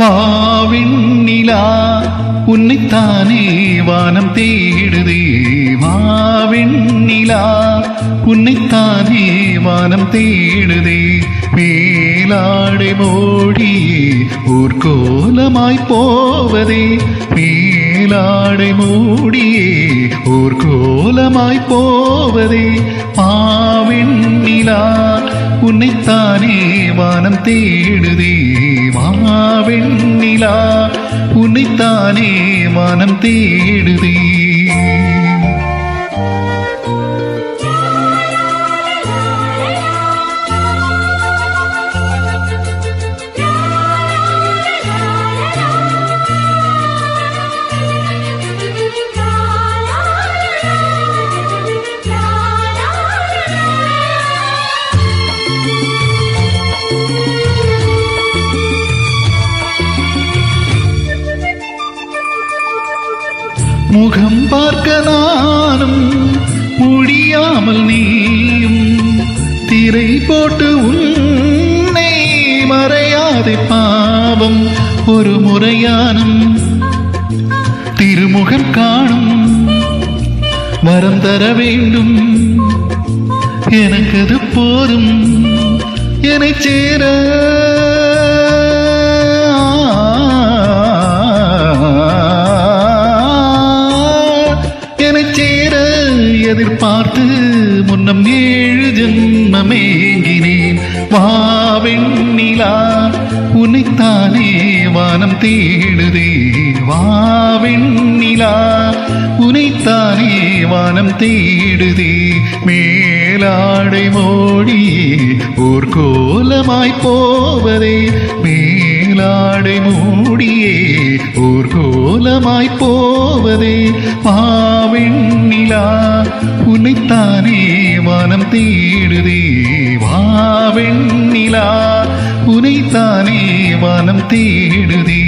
வாவிண்ணிலா உன்னைத்தானே வானம் தேடுதே. வாவிண்ணிலா உன்னைத்தானே வானம் தேடுதே. மேலாடை மூடியே ஊர்கோலமாய் போவதே. மேலாடை மூடியே ஊர்கோலமாய் போவதே. வாவிண்ணிலா உன்னைத்தானே வானம் தேடுதே. வாவெண்ணிலா உன்னைத்தானே வானம் தேடுதே. முகம் பார்க்க நானும் முடியாமல் நீயும் திரை போட்டு உன்னை மறையாதே பாவம். ஒரு முறையானும் திருமுகம் காணும் வரம் தர வேண்டும். எனக்கது போதும் என்னை சேர. எதிர்பார்த்து முன்னம் 7 ஜென்மமேங்கினேன். வாவெண்ணிலா உன்னைத்தானே வானம் தேடுதே. வாவெண்ணிலா உன்னைத்தானே வானம் தேடுதே. மேலாடை மூடியே ஊர்கோலமாய் போவதே. மேலாடை மூடியே ஊர்கோலமாய் போவதே. வாவெண்ணிலா உன்னைத்தானே வானம் தேடுதே. வாவெண்ணிலா உன்னைத்தானே வானம் தேடுதே.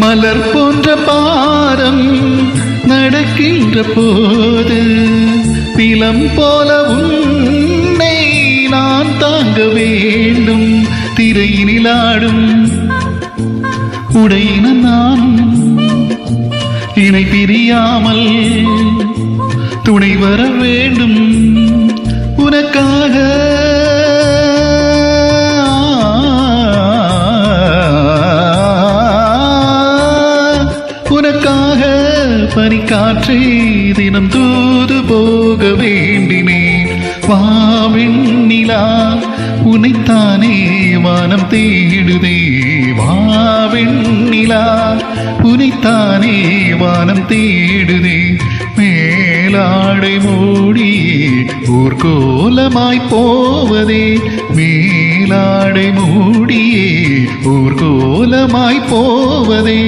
மலர் போன்ற பாரம் நடக்கின்ற போது பிலம் போல உன்னை நான் தாங்க வேண்டும். திரையினிலாடும் உடையின நான் இணை பிரியாமல் துணை வர வேண்டும். உனக்காக பனிக்காற்றே தினம் தூது போக வேண்டினேன். வாவெண்ணிலா உன்னைத்தானே வானம் தேடுதே. வாவெண்ணிலா உன்னைத்தானே வானம் தேடுதே. மேலாடை மூடியே ஊர்கோலமாய் போவதே. மேலாடை மூடியே ஊர்கோலமாய் போவதே.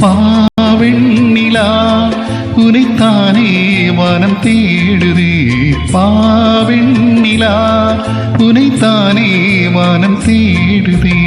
வாவெண்ணிலா உன்னைத்தானே வானம் தேடுதே. வாவெண்ணிலா உன்னைத்தானே வானம் தேடுதே.